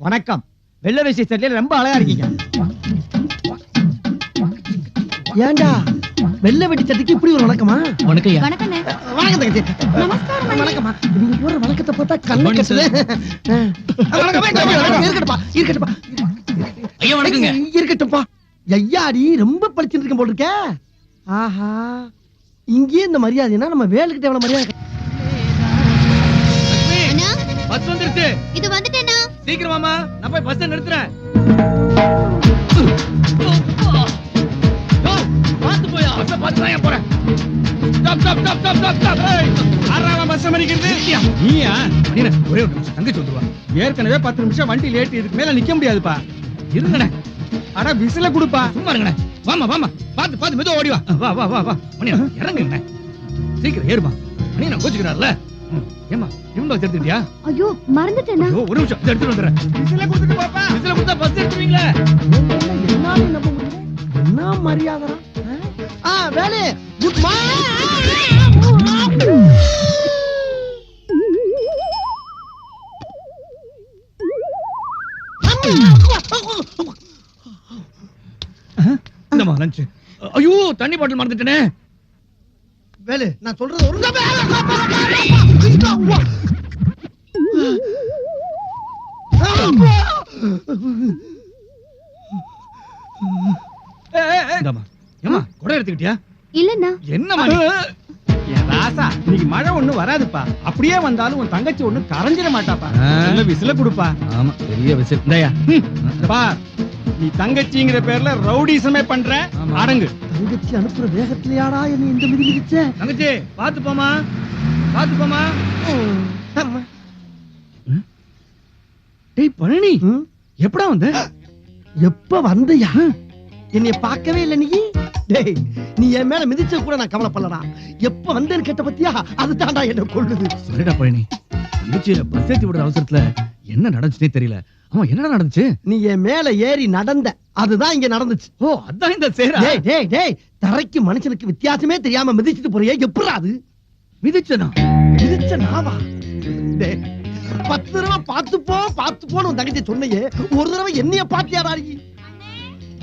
வணக்கம். வெள்ள வேஷ்டி சட்டையில ரொம்ப அழகா இருக்கீங்க. ஏண்டா வெள்ளை வெட்டி சட்டைக்கு இப்படி ஒரு வணக்கமா? வணக்கம். வணக்கண்ணே. வணக்கம் தங்கச்சி. வணக்கம்மா. நீங்க போற வணக்கத்தை பார்த்தா கண்ணு கட்டுது. இருக்கட்டும்பா, இருக்கட்டும்பா. ஐயா வணக்கங்க. இருக்கட்டும்பா. ஐயாடி ரொம்ப படிச்சுட்டு இருக்கேன் போல இருக்க. ஆஹா, இங்கேயே இந்த மரியாதைனா நம்ம வேலுக்கிட்ட எவ்வளவு மரியாதை. அண்ணா, பஸ் வந்துருச்சு. இது வந்துட்டேனா? சீக்கிரம் வாமா, நான் போய் பஸ் நிறுத்துறேன். பாத்து போயா, பஸ் பாத்து நான் போறேன். Stop stop stop stop stop stop. ஆறாவா பஸ் மணிக்கிறது. நீயா? நீ ஒரே ஒரு நிமிஷம் தங்கச்சி வந்துருவா. ஏற்கனவே 10 நிமிஷம் வண்டி லேட், இதுக்கு மேல நிக்க முடியாதுப்பா. இருங்கடா. அட விசில குடுப்பா. சும்மா இருங்கடா. வாமா வாமா. பாத்து பாத்து மெதுவா ஓடி வா. வா வா வா வா. மணி இறங்குங்கடா. சீக்கிரம் ஏறுமா. மணி நான் கோச்சுக்கறார்ல. ஏமா இவங்க எடுத்துட்டியா? ஐயோ மறந்துட்டேனா? ஐயோ ஒரு நிமிஷம் எடுத்து வந்துறேன். விசில குடுத்துட்டு பாப்பா. விசில குடுத்தா பஸ் எடுத்துவீங்களா? என்னால நம்ப முடியல. என்ன மரியாதை? Velu good morning. இந்தமா லஞ்ச். ஐயோ தண்ணி பாட்டில் மறந்துட்டேனே. வேலு நான் சொல்றது ஒரு இந்தமா. ஏமா குடை எடுத்துக்கிட்டியா? இல்லண்ணா. என்னமா நீ? ஏன் ராசா, இன்னைக்கு மழை ஒண்ணு வராதுப்பா. அப்படியே வந்தாலும் உன் தங்கச்சி ஒண்ணு கரைஞ்சிட மாட்டாப்பா. நல்ல விசில குடுப்பா. ஆமா பெரிய விசில். இந்தயா. பா நீ தங்கச்சிங்கிற பேர்ல ரவுடிசமே பண்ற. அடங்கு. தங்கச்சி அனுப்புற வேகத்திலேயாடா என்ன இந்த மிதி மிதிச்ச? தங்கச்சி பாத்து போமா. பாத்து போமா. டேய் பழனி, எப்படா வந்த? எப்ப வந்தயா? என்னைய பார்க்கவே இல்ல நீ. டேய் நீ என் மேல மிதிச்ச கூட நான் கவலைப்படலடா. எப்ப வந்தேன்னு கேட்ட பத்தியா? அது தாண்டா என்ன கொள்ளுது. சரிடா பழனி, தங்கச்சியில பஸ் ஏத்தி விடுற அவசரத்துல என்ன நடந்துச்சுனே தெரியல. ஆமா என்னடா நடந்துச்சு? நீ என் மேல ஏறி நடந்த, அதுதான் இங்க நடந்துச்சு. ஓ அதான் இந்த சேரா. டேய் டேய் டேய், தரைக்கு மனுஷனுக்கு வித்தியாசமே தெரியாம மிதிச்சிட்டு போறியே, எப்படிடா அது? மிதிச்சனா? மிதிச்ச நாவா? டேய் 10 தடவை பாத்து போன்னு உன் தங்கச்சி சொன்னையே, ஒரு தடவை என்னைய பாத்தியாடா நீ?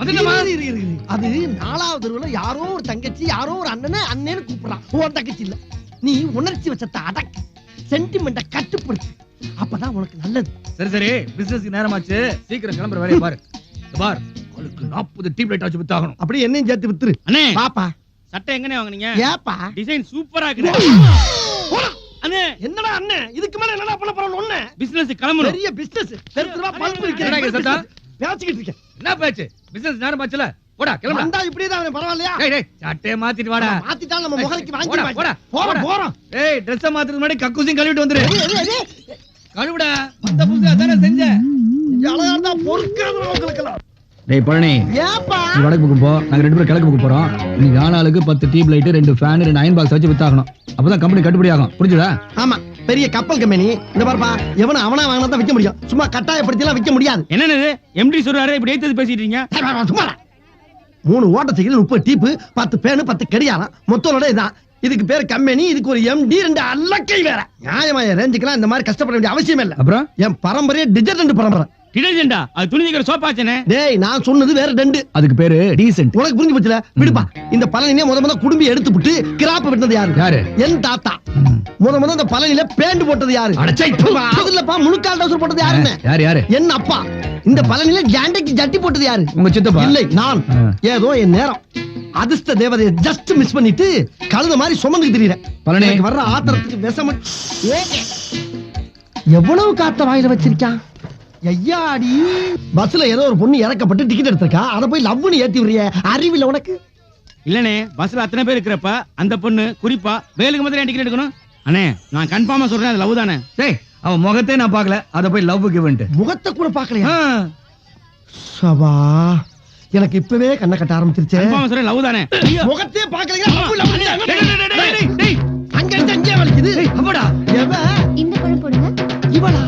அது 4வது தடவை யாரோ ஒரு தங்கச்சி யாரோ ஒரு அண்ணன்னு கூப்பிடுறான். உன் தங்கச்சி இல்ல. நீ உணர்ச்சி வச்சத்தை அடக்கு, சென்டிமெண்ட கட்டுப்படுத்து. அப்பதான் உனக்கு நல்லது. சரி சரி, பிசினஸ்க்கு நேரமாச்சு, சீக்கிரம் கிளம்புற வேலையை பாரு. பார், அவளுக்கு 40 டியூப் லைட் ஆச்சு வித்தாகணும். அப்படியே என்னையும் சேர்த்து வித்துரு. அண்ணே பாப்பா சட்டை எங்கனே வாங்குனீங்க? ஏப்பா டிசைன் சூப்பரா இருக்குடா. அண்ணே என்னடா அண்ணே, இதுக்கு மேல என்னடா பண்ண போறோம்? ஒண்ணே பிசினஸ் கிளம்பணும். பெரிய பிசினஸ் தெருத்துவா பல்ப் என்னடா விக்கிறேன். சத்தா? பேசிக்கிட்டு இருக்கேன். என்ன பேச்சு? பிசினஸ் நேரமாச்சுல. போடா கிளம்பு. வந்தா இப்படியே தான் பரவாயில்லையா? டேய் டேய் சட்டையை மாத்திட்டு வாடா. மாத்திட்டா நம்ம முகலுக்கு வாங்கி போடா போடா போறோம் போறோம். ஏய் Dress மாத்துறதுக்கு முன்னாடி கக்கூசியும் கழுவிட்டு வந்துரு. ஏய் கழுவுடா. வந்த புதுசா அதானே செஞ்ச. அழகா இருந்தா பொறுக்காத உங்களுக்குலாம். டேய் பழனி, ஏப்பா நீ வடக்கு பக்கம் போ, நாங்க 2 பேரும் கிழக்கு பக்கம் போறோம். இன்னைக்கு ஆளாளுக்கு 10 tube light, 2 fan, 2 iron box வச்சு வித்தாகணும். அப்பதான் கம்பெனி கட்டுப்படி ஆகும். புரிஞ்சுதா? ஆமா, பெரிய கப்பல் கம்பெனி. இந்த பாருப்பா, எவன அவனா வாங்கினா தான் விக்க முடியும். சும்மா கட்டாயப்படுத்திலாம் விக்க முடியாது. என்னது எம்டி சொல்றாரு இப்படி ஏத்து பேசிட்டு இருக்கீங்க? சும்மா 3 ஓட்ட சைக்கிள், 30 டீப்பு, 10 பேனு, 10 கடியாரம், மொத்தோட இதான். இதுக்கு பேரு கம்பெனி. இதுக்கு ஒரு எம்டி, 2 அல்லக்கை வேற. நியாயമായ ரேஞ்சுக்கெல்லாம் இந்த மாதிரி கஷ்டப்பட வேண்டிய அவசியம் இல்ல. அப்புறம் என் பரம்பரையே டிஜர்டன்ட் பரம்பரை. டிடர்ஜென்டா? அது துணி தைக்கிற சோப்பாச்சனே. டேய் நான் சொன்னது வேற 2. அதுக்கு பேரு டீசென்ட். உனக்கு புரிஞ்சு போச்சுல? விடுப்பா. இந்த பழனியே முத குடும்பி எடுத்து விட்டு கிராப் விட்டது யாரு? யாரு? என் தாத்தா. முத இந்த பழனியில பேண்ட் போட்டது யாரு? அதுலப்பா முழுக்கால் டவுசர் போட்டது யாருன்னு? யாரு? என் அப்பா. இந்த பழனியில ஜாண்டைக்கு ஜட்டி போட்டது யாரு? உங்க சித்தப்பா. இல்லை நான். ஏதோ என் நேரம் அதிர்ஷ்ட தேவதையை ஜஸ்ட் மிஸ் பண்ணிட்டு கழுத மாதிரி சுமந்துக்கு திரியறேன். பழனி எனக்கு வர்ற ஆத்திரத்துக்கு விஷம். எவ்வளவு காத்த வாயில வச்சிருக்கான் ஐயாடி. பஸ்ல ஏதோ ஒரு பொண்ணு இறக்கப்பட்டு டிக்கெட் எடுத்திருக்கா, அத போய் லவ்னு ஏத்தி விடுறிய. அறிவில்ல உனக்கு? இல்லனே, பஸ்ல அத்தனை பேர் இருக்கிறப்ப அந்த பொண்ணு குறிப்பா வேலுக்கு மட்டும் டிக்கெட் எடுக்கணும். அண்ணே நான் கன்ஃபார்மா சொல்றேன், அது லவ் தானே. டேய் அவன் முகத்தை நான் பார்க்கல, அத போய் லவ் கிவன்ட். முகத்தை கூட பார்க்கலையா? சபா, எனக்கு இப்பவே கண்ணை கட்ட ஆரம்பிச்சிருச்சே. கன்ஃபார்மா சொல்றேன், லவ் தானே. முகத்தையே பார்க்கலையா? அங்க இருந்து அங்கே வலிக்குது. அப்படா எவ இந்த பழம் போடுங்க. இவளா?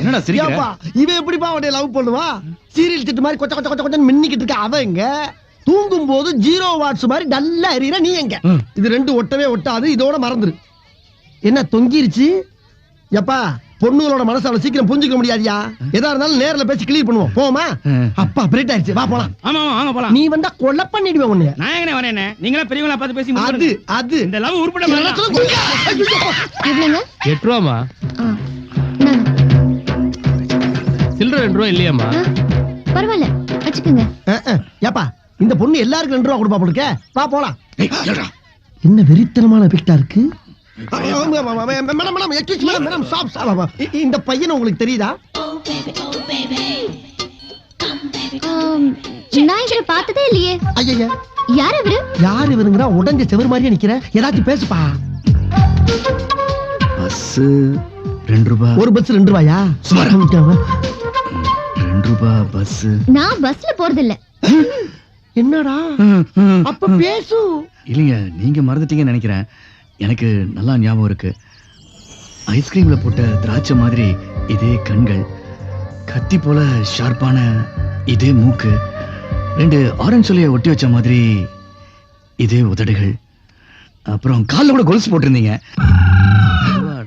என்னடா சிரிக்கிற? இவ எப்படிப்பா அவனை லவ் பண்ணுவா? சீரியல் திட்டு மாதிரி கொச்ச கொச்ச கொச்ச கொச்சன்னு மின்னிக்கிட்டு இருக்க. அவ எங்க தூங்கும் போது 0 வாட்ஸ் மாதிரி நல்லா எரியற நீ எங்க இது ரெண்டு ஒட்டவே ஒட்டாது இதோட மறந்துரு என்ன தொங்கிருச்சு எப்பா பொண்ணுகளோட மனசு அவ்வளவு சீக்கிரம் புரிஞ்சுக்க முடியாதியா எதா இருந்தாலும் நேர்ல பேசி கிளியர் பண்ணுவோம் போமா அப்பா பிரேட் ஆயிடுச்சு வா போலாம் ஆமா வாங்க போலாம் நீ வந்தா கொலை பண்ணிடுவேன் உன்னைய நான் எங்கனே வரேனே நீங்களா பெரியவங்களா பார்த்து பேசி அது அது இந்த லவ் உருப்பட எவ்வளவுங்க 8 ரூபாமா நாங்க சில்லற 2 ரூபா இல்லையாமா பரவாயில்ல வச்சுக்கோங்க ஏப்பா இந்த பொண்ணு எல்லாருக்கும் 2 ரூபா கொடுப்பா போடுக்க வா போலாம் என்ன வெறித்தனமான எஃபெக்டா இருக்கு மேடம் எக்ஸ்கியூஸ் மேடம் ஸ்டாப் இந்த பையன் உங்களுக்கு தெரியுதா நான் இவரை பார்த்ததே இல்லையே ஐயா யார் இவரு யார் இவருங்கடா உடஞ்ச செவர் மாதிரியே நிக்கிற ஏதாச்சும் பேசுப்பா பஸ் 2 ரூபா ஒரு பஸ் 2 ரூபாயா 2 ரூபா பஸ் நான் பஸ்ல போறது இல்ல என்னடா அப்ப பேசு இல்லைங்க நீங்க மறந்துட்டீங்கன்னு நினைக்கிறேன் எனக்கு நல்லா ஞாபகம் இருக்கு ஐஸ்கிரீம்ல போட்ட திராட்சை மாதிரி இதே கண்கள் கத்தி போல ஷார்ப்பான இதே மூக்கு 2 ஆரஞ்சு சொல்லிய ஒட்டி வச்ச மாதிரி இதே உதடுகள் அப்புறம் கால்ல கூட கொலுசு போட்டிருந்தீங்க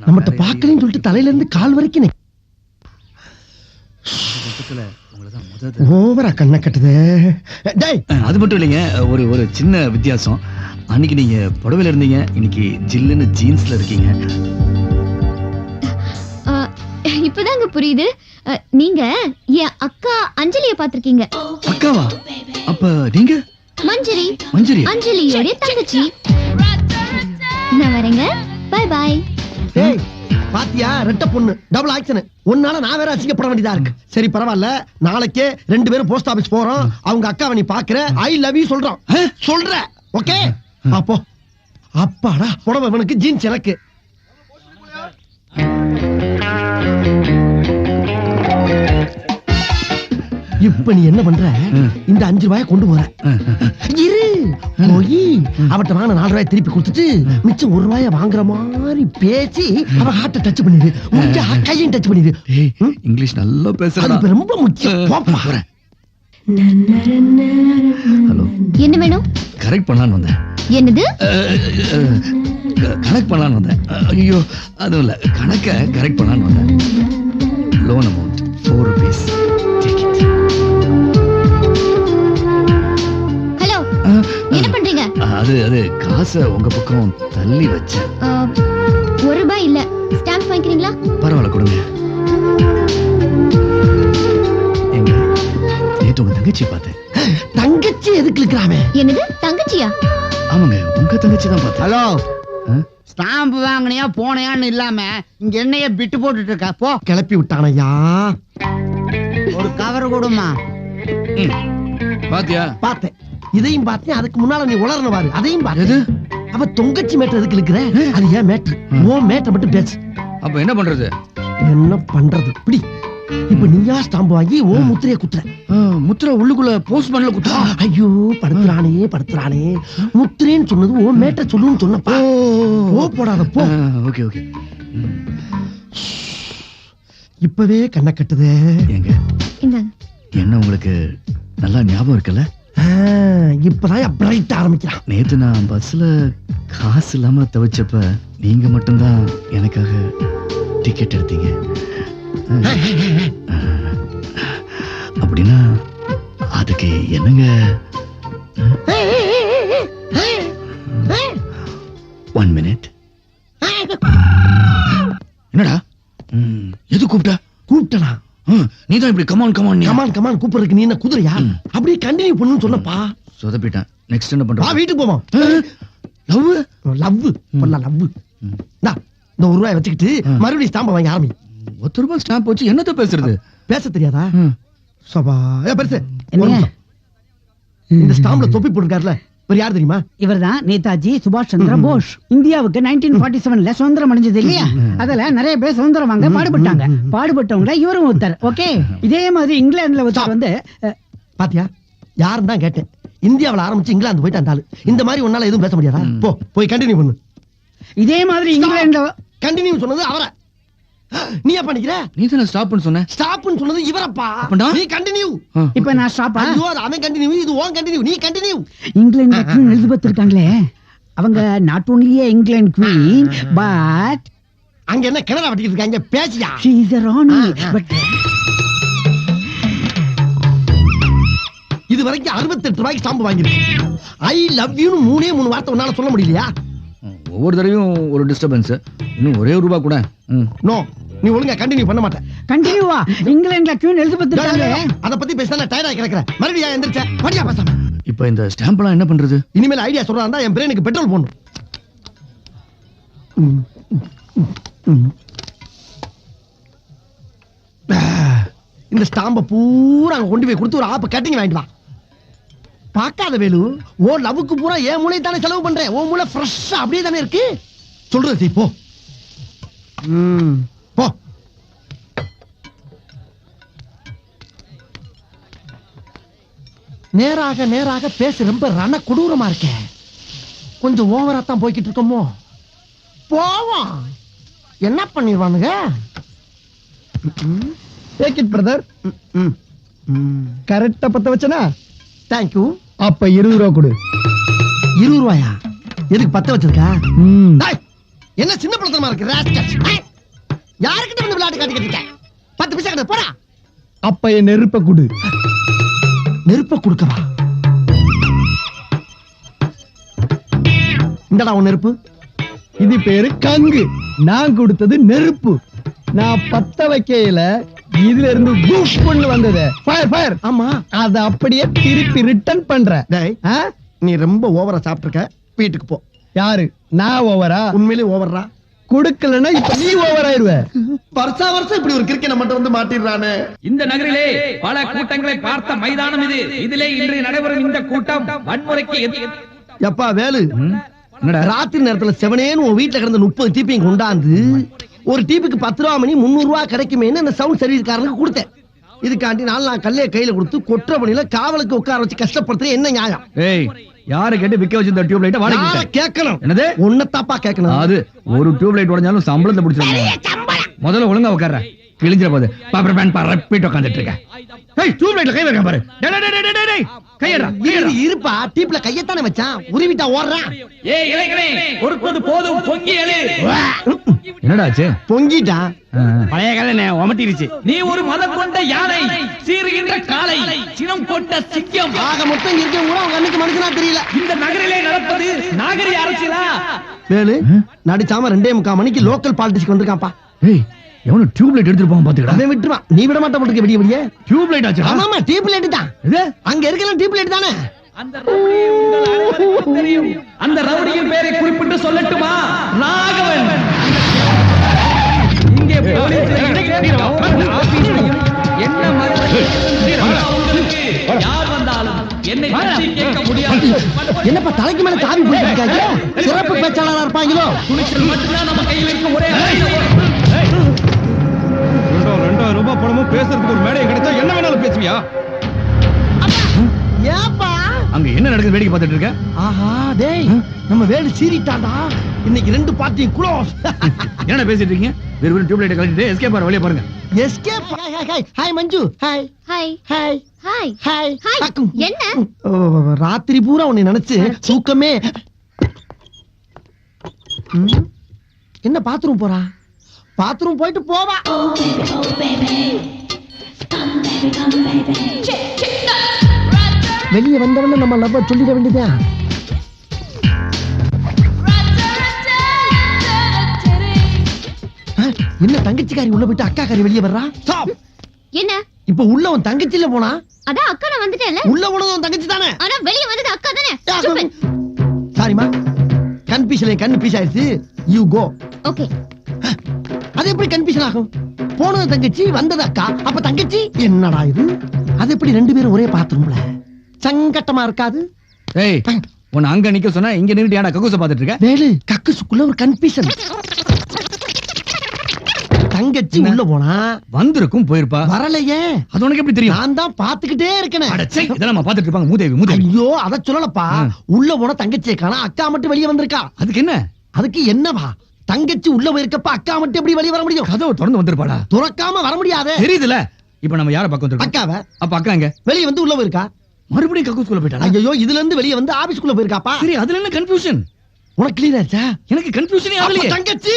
நம்மகிட்ட பாக்கலன்னு சொல்லிட்டு தலையில இருந்து கால் வரைக்கும் ஓவரா கண்ணை கட்டுது டேய் அது மட்டும் இல்லைங்க ஒரு சின்ன வித்தியாசம் அன்னைக்கு நீங்க புடவையில இருந்தீங்க இன்னைக்கு ஜில்லுன்னு ஜீன்ஸ்ல இருக்கீங்க இப்பதாங்க புரியுது நீங்க என் அக்கா அஞ்சலிய பாத்திருக்கீங்க அக்காவா அப்ப நீங்க மஞ்சரி மஞ்சரி அஞ்சலியோட தங்கச்சி நான் வரேங்க பை பை டேய் பாத்தியா ரெட்ட பொண்ணு டபுள் ஆக்ஷன் ஒன்னால நான் வேற அசிங்கப்பட வேண்டியதா இருக்கு சரி பரவாயில்ல நாளைக்கே 2 பேரும் போஸ்ட் ஆபீஸ் போறோம் அவங்க அக்காவை நீ பாக்குற ஐ லவ் யூ சொல்றோம் சொல்ற ஓகே அப்போ அப்பாடா புடவை இவனுக்கு ஜீன்ஸ் எனக்கு இப்ப நீ என்ன பண்ற இந்த 5 ரூபாயை கொண்டு போற இரு போய் அவட்ட வாங்க 4 ரூபாய் திருப்பி கொடுத்துட்டு மிச்சம் 1 ரூபாய வாங்குற மாதிரி பேசி அவ ஹார்ட்ட டச் பண்ணிடு முடிஞ்ச கையும் டச் பண்ணிடு இங்கிலீஷ் நல்லா பேசுறா அது ரொம்ப முக்கியம் போப்பா ஹலோ என்ன வேணும் கரெக்ட் பண்ணலாம்னு வந்தேன் என்னது கனெக்ட் பண்ணலாம்னு வந்தேன் ஐயோ அதுவும் இல்ல கணக்க கரெக்ட் பண்ணலாம்னு வந்தேன் லோன் அமௌண்ட் 4 rupees ஹலோ என்ன பண்றீங்க அது காசை உங்க பக்கம் தள்ளி வச்சேன் 1 ரூபாய் இல்ல ஸ்டாம்ப் வாங்கிக்கிறீங்களா பரவாயில்ல கொடுங்க எங்க நேத்து உங்க தங்கச்சி பார்த்தேன் தங்கச்சி எதுக்கு இருக்கிறாமே என்னது தங்கச்சியா ஆமாங்க உங்க தங்கச்சி தான் பார்த்தேன் ஹலோ ஸ்டாம்பு வாங்கினியா போனையான்னு இல்லாம இங்க என்னைய பிட்டு போட்டுட்டு இருக்கா போ கிளப்பி விட்டானையா ஒரு கவர் கொடுமா பாத்தியா பார்த்தேன் இதையும் பார்த்தேன் அதுக்கு முன்னால நீ உளறன பாரு அதையும் பாரு அவ தொங்கச்சி மேட்டர் எதுக்கு இருக்கிற அது ஏன் மேட்டர் ஓ மேட்டர் மட்டும் பேசு அப்ப என்ன பண்றது என்ன பண்றது இப்படி இப்ப நீயா ஸ்டாம்பு வாங்கி ஓ முத்திரைய குத்துற முத்திரை உள்ளுக்குள்ள போஸ்ட் பண்ணல குத்துறா ஐயோ படுத்துறானே முத்திரேன்னு சொன்னது ஓ மேட்டர் சொல்லுன்னு சொன்னப்பா ஓ போடாத போ ஓகே ஓகே இப்பவே கண்ணை கட்டுதே எங்க இந்தாங்க என்ன உங்களுக்கு நல்லா ஞாபகம் இருக்குல்ல இப்பதான் பிரைட் ஆரம்பிக்கிறான் நேத்து நான் பஸ்ல காசு இல்லாம தவிச்சப்ப நீங்க மட்டும்தான் எனக்காக டிக்கெட் எடுத்தீங்க அப்படின்னா அதுக்கு என்னங்க 1 minute என்னடா எது கூப்பிட்டனா நீதான் இப்படி கமான் கமான் கூப்பிடுறதுக்கு நீ என்ன குதிரையா அப்படியே கண்டினியூ பண்ணுன்னு சொன்னப்பா சொதப்பிட்டேன் நெக்ஸ்ட் என்ன பண்ற வா வீட்டுக்கு போவோம் லவ் பண்ணலாம் லவ் இந்த 1 ரூபாய் வச்சுக்கிட்டு மறுபடியும் ஸ்டாம்பை வாங்கி ஆரம்பி 1 ரூபாய் ஸ்டாம்ப் வச்சு என்னத்த பேசுறது பேச தெரியாதா சபா பெருசு இந்த ஸ்டாம்ப்ல தொப்பி போட்டுருக்காருல வேற யார் தெரியுமா இவர்தான் நேதாஜி சுபாஷ் சந்திர போஸ் இந்தியாவுக்கு 1947ல சுதந்திரம் அடைஞ்சது இல்லையா அதுல நிறைய பேர் சுதந்திரம் வாங்க பாடுபட்டவங்க இவரும் ஒருத்தர் ஓகே இதே மாதிரி இங்கிலாந்துல ஒருத்தர் வந்து பாத்தியா யாருன்னு தான் கேட்டேன் இந்தியாவுல ஆரம்பிச்சு இங்கிலாந்து போயிட்டு அந்த ஆளு இந்த மாதிரி உன்னால எதுவும் பேச முடியாதா போய் கண்டினியூ பண்ணு இதே மாதிரி இங்கிலாந்துல கண்டினியூ சொன்னது அவரை நீ ஏன் பண்ணிக்கிற? நீ தானே ஸ்டாப்னு சொன்ன. ஸ்டாப்னு சொன்னது இவரப்பா. அப்படா? நீ கண்டினியூ. இப்ப நான் ஸ்டாப்பா? ஐயோ அது அவன் கண்டினியூ, இது ஓன் கண்டினியூ. நீ கண்டினியூ. இங்கிலாந்து குவீன் எலிசபெத் இருக்காங்களே, அவங்க not only England queen but அங்க என்ன கிணறு வட்டிக்கிட்டு இருக்காங்க? பேசியா? she is a Rani. But இது வரைக்கும் 68 ரூபாய்க்கு ஸ்டாம்பு வாங்கிருக்கேன். ஐ லவ் யூ 3 வார்த்தை உன்னால சொல்ல முடியலையா? ஒவ்வொரு தடவையும் ஒரு டிஸ்டர்பன்ஸ். இன்னும் ஒரே ஒரு ரூபாய் கூட. நோ, நீ ஒழுங்கா கண்டினியூ பண்ண மாட்டேன். கண்டினியூவா? இங்கிலாந்துல குவீன் எலிசபெத் இருக்காங்களே, அத பத்தி பேசினா டயர்டா கிடக்குறேன். மறுபடியும் எந்திரிச்ச படியா பேசாம. இப்போ இந்த ஸ்டாம்ப்லாம் என்ன பண்றது? இனிமேல் ஐடியா சொல்றதா இருந்தா என் பிரெயினுக்கு பெட்ரோல் போடணும். இந்த ஸ்டாம்ப பூரா அங்க கொண்டு போய் கொடுத்து ஒரு ஆப்பு கட்டிங் வாங்கிட்டு வா. பாக்காத வேலு, ஓ லவ்வுக்கு பூரா என் மூளை தானே செலவு பண்றேன். ஓ மூளை ஃப்ரெஷ்ஷா அப்படியே தானே இருக்கு. சொல்றது போ. போ. நேராக நேராக பேச ரொம்ப ரண கொடூரமா இருக்க. கொஞ்சம் ஓவரா தான் போய்கிட்டு இருக்கோமோ? போவோம். என்ன பண்ணிடுவானுங்க? Take it brother. கரெக்டா பத்த வச்சனா? தேங்க்யூ. அப்ப 20 ரூபா கொடு. 20 ரூபாயா? எதுக்கு பத்த வச்சிருக்கா? ம். டேய், என்ன சின்ன பழத்தனமா இருக்கு ராஸ்கல். யாருக்கிட்ட வந்து விளையாட்டு காட்டிக்கிட்டு இருக்க? 10 பைசா கிட்ட போடா. அப்ப என் நெருப்ப கொடு. நெருப்ப கொடுக்கவா? இந்தடா உன் நெருப்பு. இது பேரு கங்கு. நான் கொடுத்தது நெருப்பு. நான் பத்த வைக்கையில இதுல இருந்து பூஷ் பண்ணு வந்தது. Fire fire. ஆமா. அத அப்படியே திருப்பி ரிட்டர்ன் பண்றேன். டேய், ஆ? நீ ரொம்ப ஓவரா சாப்பிட்டுருக்க. வீட்டுக்கு போ. யாரு? நான் ஓவரா? உண்மையிலே ஓவர்ரா. கொடுக்கலன்னா இப்ப நீ ஓவர் ஆயிருவ. வருஷம் இப்படி ஒரு கிரிக்கெட் மட்டும் வந்து மாட்டிடுறானே. இந்த நகரிலே பல கூட்டங்களை பார்த்த மைதானம் இது. இதிலே இன்று நடைபெறும் இந்த கூட்டம் வன்முறைக்கு எப்பா வேலு, என்னடா? ராத்திரி நேரத்துல செவனேன்னு உன் வீட்டுல கிடந்த 30 டீப்பையும் கொண்டாந்து ஒரு டீப்புக்கு 10 ரூபா மணி 300 ரூபா கிடைக்குமேன்னு அந்த சவுண்ட் சர்வீஸ்காரனுக்கு கொடுத்தேன். இதுக்காண்டி நான் கல்லைய கையில கொடுத்து கொற்ற பணியில காவலுக்கு உட்கார வச்சு கஷ்டப்படுத்துறது என்ன நியாயம்? ஏய், யாரை கேட்டு விக்க வச்சிருந்த டியூப் லைட்ட வாடகை யாரை கேட்கணும்? என்னது? உன்னத்தாப்பா கேட்கணும். அது ஒரு டியூப் லைட் உடைஞ்சாலும் சம்பளத்தை பிடிச்சிருங்க. முதல்ல ஒழுங்கா உட்கார்ற. கிழிஞ்சிர போது பாப்பர் பேன் பரப்பிட்டு உட்கார்ந்துட்டு இருக்க. ஏய், டியூப் லைட்ல கை வைக்க பாரு. டேய் டேய் டேய் டேய் டேய், கையடா. இருப்பா, டீப்ல கையத்தானே வச்சான். உருவிட்டா ஓடுறான். ஏய் இளைஞனே, ஒருத்தது போதும், பொங்கி எழு. என்னடா ஆச்சு? பொங்கிட்டான். பழைய கதை ஒமட்டிருச்சு. நீ ஒரு மதம் கொண்ட யானை, சீறுகின்ற காளை, சினம் கொண்ட சிங்கம். ஆக மொத்தம் இருக்க கூட அவங்க அன்னைக்கு மனுஷனா தெரியல. இந்த நகரிலே நடப்பது நாகரிக அரசியலா? வேலு, நடிச்சாம 2:45 மணிக்கு லோக்கல் பாலிடிக்ஸ்க்கு வந்திருக்கான்ப்பா. ஏய், எவனோ டியூப் லைட் எடுத்துட்டு போவான் பாத்துக்கடா. அவன் விட்டுருவான். நீ விட மாட்ட போட்டுக்க விடிய விடிய. டியூப் லைட் ஆச்சு. ஆமாமா, டீப் லைட் தான். இது அங்க இருக்கலாம் டீப் லைட் தானே. அந்த ரவுடி உங்கள் அனைவருக்கும் தெரியும். அந்த ரவுடியின் பேரை குறிப்பிட்டு சொல்லட்டுமா? ராகவன். இங்கே போலீஸ் என்ன மறுபடி உங்களுக்கு யார் வந்தாலும் என்னை பற்றி கேட்க முடியாது. என்னப்பா தலைக்கு மேல தாவி போயிட்டு இருக்காங்க? சிறப்பு பேச்சாளரா இருப்பாங்களோ? துணிச்சல் மட்டும்தான் நம்ம கையில் இருக்க ஒரே ரூபாய் பணமும் பேசுறதுக்கு ஒரு மேடையை கிடைச்சா என்ன வேணாலும் பேசுவியா? ஏப்பா அங்க என்ன நடக்குது வேடிக்கை பார்த்துட்டு இருக்க? ஆஹா டேய், நம்ம வேலு சீறிட்டான்டா. இன்னைக்கு 2 பார்ட்டியும் க்ளோஸ். என்ன பேசிட்டு இருக்கீங்க? வெறும் டியூப் லைட் கழட்டிட்டு எஸ்கேப் ஆற வழிய பாருங்க. Escape. Hi Manju. Hi hi hi hi hi. Hi. அக்கும். என்ன? ராத்திரி பூரா உன்னை நினைச்சு தூக்கமே. என்ன பாத்ரூம் போறா? பாத்ரூம் போயிட்டு போவா. வெளியே வந்தவன நம்ம லவ் சொல்லிட வேண்டியதா? என்ன தங்கச்சிக்காரி உள்ள போயிட்டு அக்காக்காரி வெளியே வர்றா? ஸ்டாப். என்ன? இப்ப உள்ள உன் தங்கச்சில போனா அதான் அக்கா நான் வந்துட்டேன்ல. உள்ள போனது உன் தங்கச்சி தானே? ஆனா வெளிய வந்தது அக்கா தானே. Stupid. சாரிமா, கன்ஃபியூஷன் கண்ணு பீஸ் ஆயிடுச்சு. You go. ஓகே. அது எப்படி கன்ஃபியூஷன் ஆகும்? போனது தங்கச்சி, வந்தது அக்கா. அப்ப தங்கச்சி என்னடா இது? அது எப்படி 2 பேரும் ஒரே பாத்ரூம்ல? சங்கட்டமா இருக்காது? ஏய், உன்னை அங்க நிக்க சொன்னா இங்க நின்னுட்டு ஏன்டா கக்கூச பாத்துட்டு இருக்க? வேலு, கக்குசுக்குள்ள ஒரு கன்ஃபியூஷன். தங்கச்சி உள்ள போனா வந்திருக்கும் போயிருப்பா. வரலையே. அது உனக்கு எப்படி தெரியும்? நான் தான் பாத்துக்கிட்டே இருக்கேன். அடச்சே, இதெல்லாம் நம்ம பாத்துட்டு இருப்பாங்க. மூதேவி மூதேவி. ஐயோ, அத சொல்லலப்பா. உள்ள போன தங்கச்சியை காணா, அக்கா மட்டும் வெளியே வந்திருக்கா. அதுக்கு என்ன? அதுக்கு என்னவா? தங்கச்சி உள்ள போயிருக்கப்ப அக்கா மட்டும் எப்படி வெளிய வர முடியும்? கதவை திறந்து வந்திருப்பாடா. துறக்காம வர முடியாதே. தெரியுதுல. இப்ப நம்ம யார பக்கம் வந்திருக்கோம்? அக்காவ. அப்ப அக்கா எங்க? வெளிய வந்து உள்ள போயிருக்கா. மறுபடியும் கக்கூஸ்குள்ள போயிட்டாளா? ஐயோ, இதுல இருந்து வெளிய வந்து ஆபீஸ்க்குள்ள போயிருக்காப்பா. சரி, அதுல என்ன கன்ஃபியூஷன்? உனக்கு கிளியர் ஆச்சா? எனக்கு கன்ஃபியூஷனே அப்ப ஆகலையே. தங்கச்சி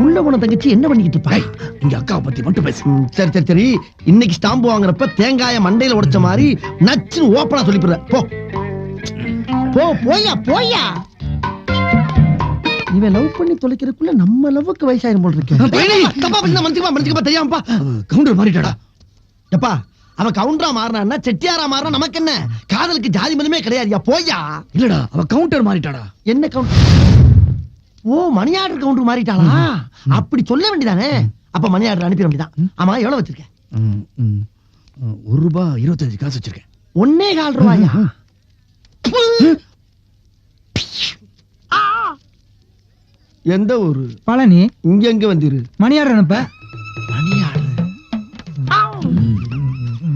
உள்ள போன தங்கச்சி என்ன பண்ணிக்கிட்டு இருப்பா? இங்க அக்காவை பத்தி மட்டும் பேசு. சரி சரி சரி, இன்னைக்கு ஸ்டாம்பு வாங்குறப்ப தேங்காய மண்டையில உடைச்ச மாதிரி நச்சுன்னு ஓப்பனா சொல்லிப்புற. போ போ, போயா போயா. இவன் லவ் பண்ணி தொலைக்கிறதுக்குள்ள நம்ம லவ்வுக்கு வயசாயிரும் போல இருக்கு. தப்பா பண்ணா மன்னிச்சுக்கப்பா தெரியாமப்பா. கவுண்டர் மாறிட்டாடா. எப்பா அவ கவுண்டரா மாறினா செட்டியாரா மாறினா நமக்கு என்ன? காதலுக்கு ஜாதி மதமே கிடையாதுயா. போயா. இல்லடா, அவ கவுண்டர் மாறிட்டாடா. என்ன கவுண்டர்? ஓ, மணி ஆர்டர் கவுண்டர் மாறிட்டாளா? அப்படி சொல்ல வேண்டியதானே. அப்ப மணி ஆர்டர் அனுப்பிட வேண்டியதான். ஆமா, எவ்வளவு வச்சிருக்க? ₹1.25 வச்சிருக்கேன். 1.25 ரூபாயா? எந்த ஊரு? பழனி. இங்க எங்க வந்திரு? மணியார் அனுப்ப. மணி ஆர்டர்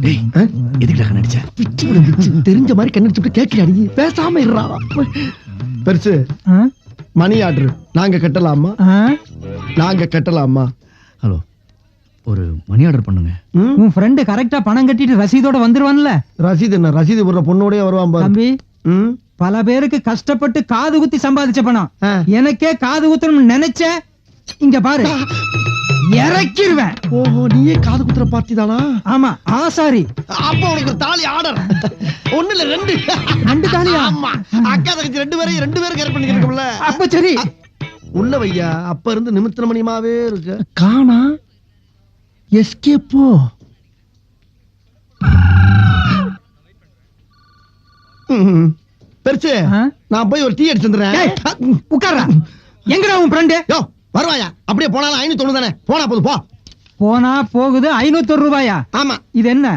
டேய், எதுக்குடா கண்ணடிச்ச? பிச்சு விடு, பிச்சு. தெரிஞ்ச மாதிரி கண்ணடிச்சுட்டு கேட்கலையா? பேசாம இருறா. பெருசு, மணி ஆர்டர் நாங்க கட்டலாமா? நாங்க கட்டலாமா? ஹலோ, ஒரு மணி ஆர்டர் பண்ணுங்க. உன் ஃப்ரெண்ட் கரெக்டா பணம் கட்டிட்டு ரசீதோட வந்துருவான்ல. ரசீது என்ன? ரசீது போடுற பொண்ணோடய வருவான் பாரு. தம்பி, ம்? பல பேருக்கு கஷ்டப்பட்டு காது குத்தி சம்பாதிச்ச பணம். ஆ. எனக்கே காது குத்தணும்னு நினைச்ச, இங்க பாரு இறக்கிருவேன். ஓஹோ, நீயே காது குத்துற பார்ட்டி தானா? ஆமா, ஆசாரி. அப்ப உனக்கு ஒரு தாலி ஆர்டர். ஒண்ணு இல்ல, 2. 2 தாலியா? ஆமா, அக்கா தங்கச்சி 2 பேரும் கேர் பண்ணிக்கிறோம்ல. அப்ப சரி, உள்ள வையா. அப்ப இருந்து நிமித்திர மணியமாவே இருக்கு. காணா. எஸ்கேப்போ. பெருசு, நான் போய் ஒரு டீ அடிச்சு வந்துடுறேன். உட்கார்றா. எங்கடா உன் ஃப்ரெண்டு? யோ, வருவாயா? அப்படியே போனாலும் 590 தானே. போனா போதும், போ. போனா போகுது. 501 ரூபாயா? ஆமா. இது என்ன?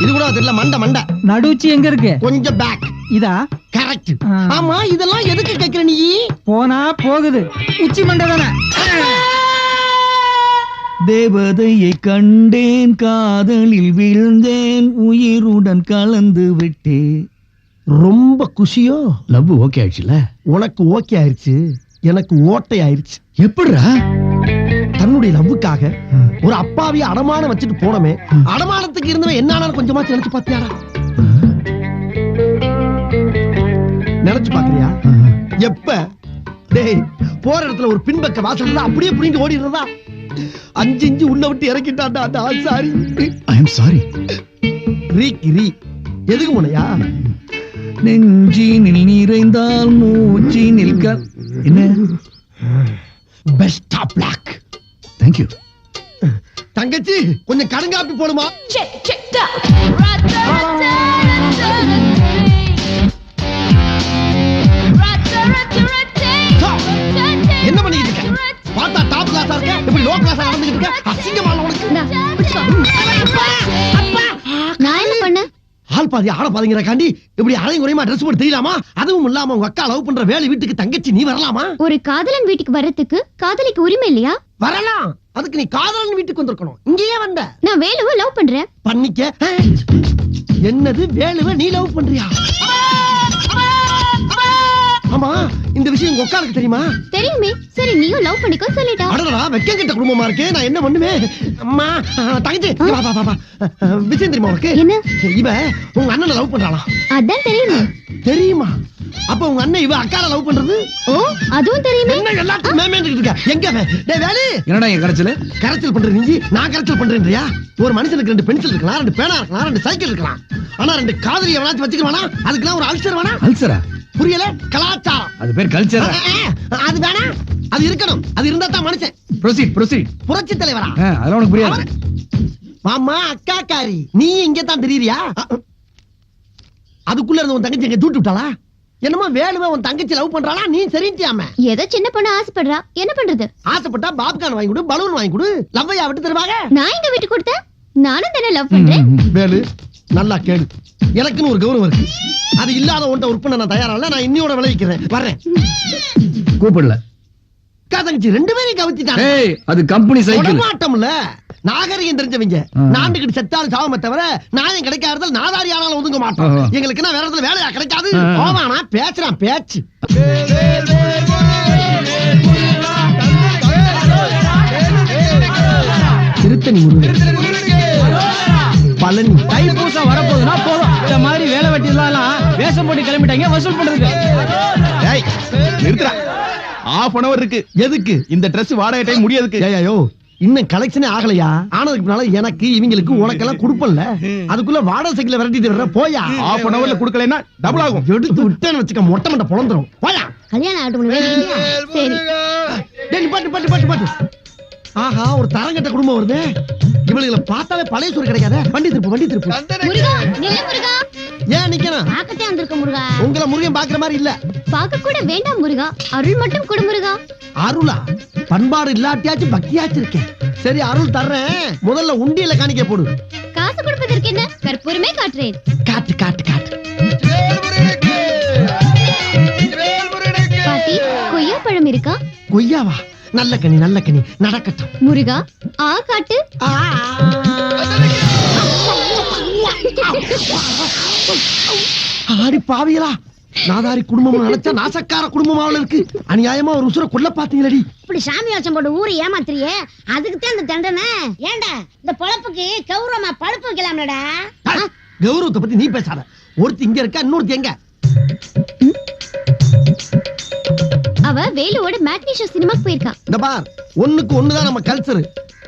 இது கூட தெரியல. மண்டை நடுச்சி எங்க இருக்கு? கொஞ்சம் பேக். இதா? கரெக்ட். ஆ. ஆமா, இதெல்லாம் எதுக்கு கேக்குற நீ? போனா போகுது. உச்சி மண்டை தானே. தேவதையை கண்டேன், காதலில் விழுந்தேன், உயிருடன் கலந்து விட்டேன். ரொம்ப குஷியோ? லவ் ஓகே ஆயிடுச்சுல? உனக்கு ஓகே ஆயிருச்சு, எனக்கு ஓட்டை ஆயிருச்சு. எப்படிடா? தன்னுடைய லவ்வுக்காக ஒரு அப்பாவிய அடமானம் வச்சுட்டு போனமே, அடமானத்துக்கு இருந்தவன் என்ன கொஞ்சமாச்சு நினைச்சு பாத்தியாடா? நினைச்சு பாக்குறியா? எப்ப? டேய், போற இடத்துல ஒரு பின்பக்க வாசல் அப்படியே புரிஞ்சு ஓடிடுறதா? 5 இன்ச்சு உள்ள விட்டு இறக்கிட்டான்டா அந்த ஆசாரி. ஐ அம் சாரி. ரீ எதுக்கு முனையா? நெஞ்சினில் நிறைந்தால் மூச்சி நிற்க. என்ன? Best of luck. Thank you. தங்கச்சி, கொஞ்சம் கடுங்காப்பி போடுமா? என்ன பண்ணிட்டு இருக்க? பார்த்தா டாப் கிளாஸா இருக்க, இப்படி லோ கிளாஸா நடந்துட்டு இருக்க. அசிங்கமா உனக்கு. நான் என்ன பண்ண? ஆள் பாதி ஆள பாதிங்கறக்காண்டி இப்படி அரையும் குறையுமா ட்ரெஸ் போட்டு தெரியலாமா? அதுவும் இல்லாம உங்க அக்கா லவ் பண்ற வேலை வீட்டுக்கு தங்கச்சி நீ வரலாமா? ஒரு காதலன் வீட்டுக்கு வர்றதுக்கு காதலிக்கு உரிமை இல்லையா? வரலாம். அதுக்கு நீ காதலன் வீட்டுக்கு வந்திருக்கணும். இங்கேயே வந்த. நான் வேலுவை லவ் பண்றேன். பண்ணிக்க. என்னது, வேலுவை நீ லவ் பண்றியா? ஆமா, இந்த விஷயம் உங்க அக்காளுக்கு தெரியுமா? தெரியுமே. சரி, நீயும் லவ் பண்ணிக்கோ சொல்லிட்டா. அடடா, வெக்கம் கெட்ட குடும்பமா இருக்கே. நான் என்ன பண்ணுவேன்? அம்மா, தங்கச்சி, வா வா வா வா. விஷயம் தெரியுமா உனக்கு? என்ன? இவ உங்க அண்ணனை லவ் பண்றாளா? அதான் தெரியுமே. தெரியுமா? அப்ப உங்க அண்ணன் இவ அக்கால லவ் பண்றது? ஓ, அதுவும் தெரியுமே. என்ன எல்லாத்தையும் மேமேன்ட்டு இருக்க? எங்க அவன்? டேய் வேலு, என்னடா என் கரைச்சல? கரைச்சல் பண்ற நீ, நான் கரைச்சல் பண்றேன்றியா? ஒரு மனுஷனுக்கு 2 பென்சில் இருக்கலாம், 2 பேனா இருக்கலாம், 2 சைக்கிள் இருக்கலாம். ஆனா 2 காதலி எவனாச்சும் வச்சுக்கவானா? அதுக்கெல்லாம் ஒரு அல்சர் வேணா? அல்சரா? புரியல? கலாச்சாரம். அது பேர் கல்ச்சரா? அது வேணா, அது இருக்கணும். அது இருந்தா தான் மனுஷன். ப்ரோசீட். புரட்சி தலைவரா? அதெல்லாம் உனக்கு புரியாது. மாமா, அக்காக்காரி, நீ இங்க தான் தெரியறியா? அதுக்குள்ள இருந்த உன் தங்கச்சி எங்க தூட்டு விட்டாளா? என்னமோ வேலுவை உன் தங்கச்சி லவ் பண்றாளா? நீ சரிஞ்சியாம? ஏதோ சின்ன பொண்ணு ஆசைப்படுறா, என்ன பண்றது? ஆசைப்பட்டா பாப்கார்ன் வாங்கி கொடு, பலூன் வாங்கி கொடு. லவ்வையா விட்டு தருவாங்க? நான் எங்க வீட்டு கொடுத்தேன்? நானும் தானே லவ் பண்றேன். வேலு, நல்லா கேளு. எனக்குன்னு ஒரு கௌரவம் இருக்கு. அது இல்லாத ஒன்றை ஒர்க் பண்ண நான் தயாரா இல்ல. நான் இன்னியோட விளைவிக்கிறேன். வர்றேன். கூப்பிடல. தங்கச்சி 2 பேரையும் கவனிச்சுட்டாங்க. அது கம்பெனி சைக்கிள். மாட்டோம்ல. நாகரிகம் தெரிஞ்சவங்க. நாண்டுகிட்டு செத்தாலும் சாவமே தவிர நியாயம் கிடைக்காததால் நாதாரி ஆனாலும் ஒதுங்க மாட்டோம். எங்களுக்கு என்ன வேற இடத்துல வேலையா கிடைக்காது. போவானா பேசுறான் பேச்சு. திருத்தணி முருகன், பழனி. தைப்பூசம் வரப்போகுதுன்னா போதும், இந்த மாதிரி வேலை வெட்டி எல்லாம் வேஷம் போட்டு கிளம்பிட்டாங்க வசூல் பண்றதுக்கு. ஏய் நிறுத்துடா. half an hour இருக்கு. எதுக்கு? இந்த Dress வாடகை டைம் முடியதுக்கு. ஏய்யோ இன்னும் கலெக்ஷனே ஆகலையா? ஆனதுக்கு முன்னால எனக்கு இவங்களுக்கு உனக்கெல்லாம் கொடுப்பல்ல, அதுக்குள்ள வாடகை சைக்கிள் விரட்டிட்டு வர்ற போயா. half an hourல குடுக்கலைன்னா டபுள் ஆகும். எடுத்து விட்டேன்னு வச்சுக்க மொட்டை மண்டை பொழந்துரும் போயா. கல்யாணம் ஆகட்டும் சரி. டேய் நிப்பாட்டு. ஆஹா ஒரு தரங்கட்ட குடும்பம் வருது. இவளுகளை பார்த்தாலே பழைய சோறு கிடைக்காத. வண்டி திருப்பு முருகா நில்ல முருகா, ஏன் நிக்கணும்? பார்க்கத்தே வந்திருக்க முருகா. உங்களை முருகன் பாக்குற மாதிரி இல்ல. பார்க்க கூட வேண்டாம் முருகா, அருள் மட்டும் கொடு முருகா. அருளா? பண்பாடு இல்லாட்டியாச்சும் பக்தியாச்சும் இருக்கேன். சரி அருள் தர்றேன், முதல்ல உண்டியல காணிக்க போடு. காசு கொடுப்பதற்கு என்ன, கற்பூரமே காட்டுறேன். காட்டு பாட்டி கொய்யா பழம் இருக்கா? கொய்யாவா? நல்ல கனி நடக்கட்டும். முருகா ஆ காட்டு. ஆடி பாவியலா, நாதாரி குடும்பம் நினைச்சா நாசக்கார குடும்பமாவில் இருக்கு. அநியாயமா ஒரு உசுர கொல்ல பாத்தீங்களடி. இப்படி சாமி வேஷம் போட்டு ஊரை ஏமாத்துறியே, அதுக்கு தான் இந்த தண்டனை. ஏண்டா இந்த பொழப்புக்கு கௌரவமா பழுப்பு வைக்கலாம்லடா. கௌரவத்தை பத்தி நீ பேசாத. ஒருத்தி இங்க இருக்கா, இன்னொருத்தி எங்க? அவ வேலுவோட மேட்னி ஷோ சினிமாக்கு போயிருக்கா. இந்த பார், ஒண்ணுக்கு ஒண்ணுதான் நம்ம கல்ச்சர்,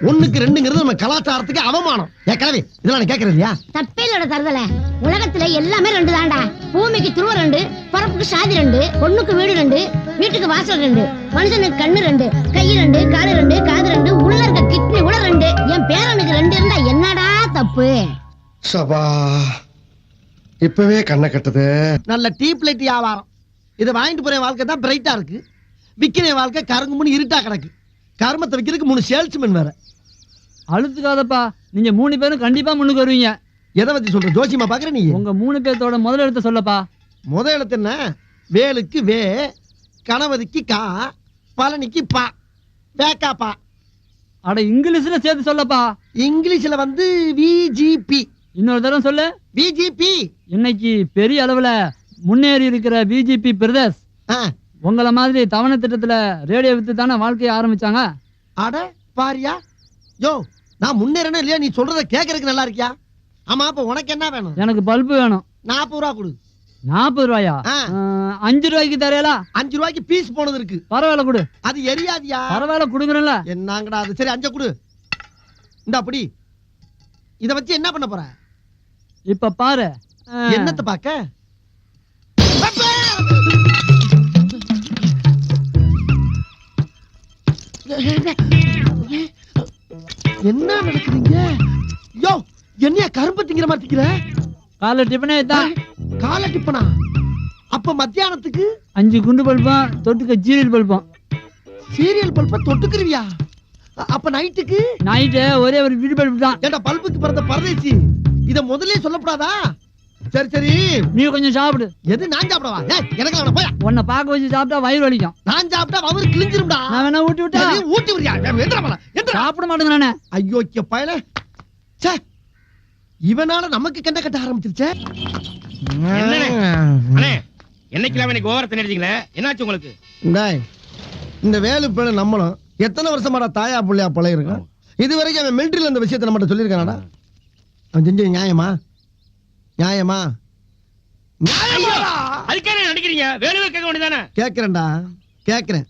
ஒண்ணுக்கு ரெண்டுங்கிறது நம்ம கலாச்சாரத்துக்கு அவமானம். ஏன் கிழவி இதெல்லாம் நான் கேட்கறது இல்லையா? தப்பேலோட தருதல உலகத்துல எல்லாமே ரெண்டு தான்டா. பூமிக்கு துருவ ரெண்டு, பரப்புக்கு சாதி ரெண்டு, பொண்ணுக்கு வீடு ரெண்டு, வீட்டுக்கு வாசல் ரெண்டு, மனுஷனுக்கு கண்ணு ரெண்டு, கை ரெண்டு, காலு ரெண்டு, காது ரெண்டு, உள்ள இருக்க கிட்னி உள்ள ரெண்டு. என் பேரனுக்கு ரெண்டு இருந்தா என்னடா தப்பு? சபா இப்பவே கண்ணை கட்டுது. நல்ல டீப் லைட் வியாபாரம். இதை வாங்கிட்டு போற வாழ்க்கை தான் பிரைட்டா இருக்கு, விக்கிற வாழ்க்கை கருங்குமுன்னு இருட்டா கிடக்கு. கர்மத்தை விக்கிறதுக்கு 3 சேல்ஸ்மேன் வேற. அழுத்துக்காதப்பா, நீங்க 3 பேரும் கண்டிப்பா முன்னுக்கு வருவீங்க. எதை பத்தி சொல்ற? ஜோசியமா பாக்குற நீ? உங்க 3 பேர்த்தோட முதல் எழுத்த சொல்லப்பா. முதல் எழுத்து என்ன? வேலுக்கு வே, கணவதிக்கு கா, பழனிக்கு பா, வேக்காப்பா. அட இங்கிலீஷ்ல சேர்த்து சொல்லப்பா. இங்கிலீஷ்ல வந்து விஜிபி. இன்னொரு தடவை சொல்லு. விஜிபி. இன்னைக்கு பெரிய அளவுல முன்னேறி இருக்கிற பிஜேபி பிரதேஷ் உங்கள மாதிரி தவணை திட்டத்துல ரேடியோ வித்து தானே வாழ்க்கையை ஆரம்பிச்சாங்க. அட பாரியா, யோ நான் முன்னேறனே இல்லையா? நீ சொல்றத கேட்கறதுக்கு நல்லா இருக்கியா? ஆமா, அப்ப உனக்கு என்ன வேணும்? எனக்கு பல்பு வேணும். 40 ரூபா கொடு. 40 ரூபாயா? 5 ரூபாய்க்கு தரையலா? 5 ரூபாய்க்கு பீஸ் போனது இருக்கு. பரவாயில்ல கொடு. அது எரியாதியா? பரவாயில்ல கொடுங்கறல. என்னங்கடா அது? சரி 5 கொடு. இந்த அப்படி இத வச்சு என்ன பண்ண போற? இப்ப பாரு. என்னத்தை பாக்க? என்ன நடக்குதுங்க? யோ என்னையா கரும்பு திங்கிற மாதிரி திங்கிற? காலை டிபனே தான். காலை டிப்பனா? அப்ப மத்தியானத்துக்கு 5 குண்டு பல்பம், தொட்டுக்க ஜீரியல் பல்பம். சீரியல் பல்ப தொட்டுக்குருவியா? அப்ப நைட்டுக்கு? நைட்டு ஒரே ஒரு வீடு பல்பு தான். ஏண்டா பல்புக்கு பிறந்த பரதேசி, இத முதல்ல சொல்லப்படாதா? சரி சரி நீ கொஞ்சம் சாப்பிடு. எது? நான் சாப்பிடவா? எனக்கு அவன போயா. உன்னை பாக்க வச்சு சாப்பிட்டா வயிறு வலிக்கும். நான் சாப்பிட்டா வயிறு கிழிஞ்சிரும்டா. நான் வேணா ஊட்டி விட்டா? ஊட்டி விடுறியா? எந்திரா போல. எந்திரா. சாப்பிட மாட்டேங்கிறானே. ஐயோ பயல. ச்சே, இவனால நமக்கு கண்ட கட்ட ஆரம்பிச்சிருச்சே. அண்ணே என்னைக்கு இன்னைக்கு ஓவரத்தை நினைச்சீங்களே, என்னாச்சு உங்களுக்கு? டேய், இந்த வேலு பேரு நம்மளும் எத்தனை வருஷமாடா தாயா புள்ளையா பழகிருக்கான். இது வரைக்கும் அவன் மிலிட்டரியில இந்த விஷயத்தை நம்மகிட்ட சொல்லியிருக்கானடா. அவன் செஞ்சது நியாயமா? நியாயமா? அதுக்கே நினைக்கிறீங்க? வேணுமே கேட்க வேண்டியதானே? கேக்குறேன்டா, கேக்குறேன்.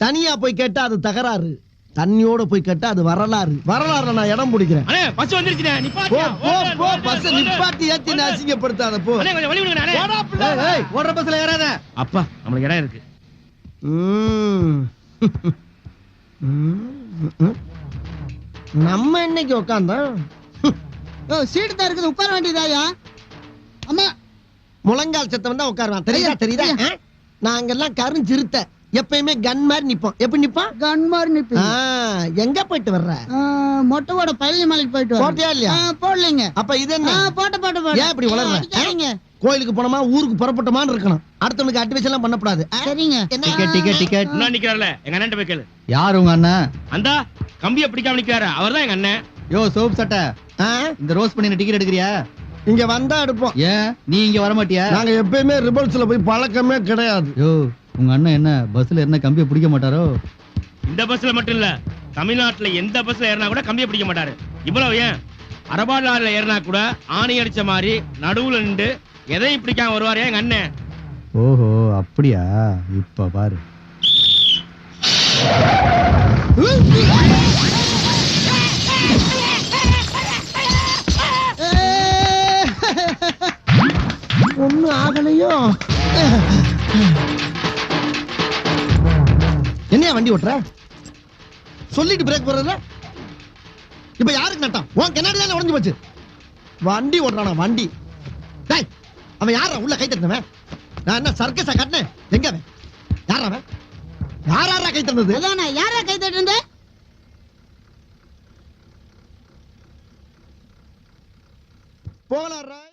தனியா போய் கேட்டா அது தகராறு, தண்ணியோட போய் கேட்டா அது வரலாறு. வரலாறுல நான் இடம் பிடிக்கிறேன். அண்ணே பஸ் வந்துருச்சுனே, போ நிப்பாட்டியா? போ போ, பஸ் நிப்பாட்டி ஏத்தி அசிங்கப்படுத்தாத போ. அண்ணே கொஞ்சம் வழி விடுங்க அண்ணே. ஏய் ஏய், ஓடுற பஸ்ல ஏறாத. அப்பா நமக்கு இடம் இருக்கு. நம்ம இன்னைக்கு உட்கார்ந்தோம். சீட்டு தான் இருக்குது, உட்கார வேண்டியதாயா? அம்மா முழங்கால் சத்தம் தான் உட்காருவான். தெரியுதா? தெரியுதா? நாங்கெல்லாம் கருஞ்சிருத்த எப்பயுமே கன் மாதிரி நிப்போம். எப்படி நிப்போம்? கன் மாதிரி நிப்பி. எங்க போயிட்டு வர்ற? மொட்டைவோட பழனி மலைக்கு போயிட்டு போட்டியா இல்லையா? போடலைங்க. அப்ப இது என்ன? போட்ட ஏன் இப்படி வளர்ற? கோயிலுக்கு போனோமா, ஊருக்கு புறப்பட்டோமான்னு இருக்கணும். அடுத்தவனுக்கு அட்வைஸ் எல்லாம் பண்ணக்கூடாது. சரிங்க. டிக்கெட் என்ன நிக்கிறார்ல, எங்க அண்ணன் போய் கேளு. யார் உங்க அண்ணன்? அந்த கம்பியை பிடிக்காம நிக்கிறாரு, அவர்தான் எங்க அண்ணன். யோ சோப் சட்டை, இந்த ரோஸ் பண்ணின டிக்கெட் எடுக்கிறியா? இங்க வந்தா எடுப்போம். ஏன் நீ இங்க வர மாட்டியா? நாங்க எப்பயுமே ரிபல்ஸ்ல போய் பழக்கமே கிடையாது. யோ உங்க அண்ணன் என்ன பஸ்ல என்ன கம்பியை பிடிக்க மாட்டாரோ? இந்த பஸ்ல மட்டும் இல்ல, தமிழ்நாட்டுல எந்த பஸ்ல ஏறினா கூட கம்பியை பிடிக்க மாட்டாரு. இவ்வளவு ஏன் அரபாடுல ஏறினா கூட ஆணி அடிச்ச மாதிரி நடுவுல நின்று எதையும் பிடிக்காம வருவாரு எங்க அண்ணன். ஓஹோ அப்படியா? இப்ப பாரு. ஒண்ணு ஆகலையோ. என்னையா வண்டி ஓட்டுற? சொல்லிட்டு பிரேக் போடுறதுல இப்ப யாருக்கு நட்டம்? உன் கண்ணாடி தானே உடைஞ்சு போச்சு. வண்டி ஓட்டுறானா வண்டி? டேய், அவன் யாரா உள்ள கை தட்டினவன்? நான் என்ன சர்க்கஸா கட்டினேன்? எங்க அவன்? யாரா அவன்? யாரா கை தட்டினது? அதானே யாரா கை தட்டுறது? போகலாம்.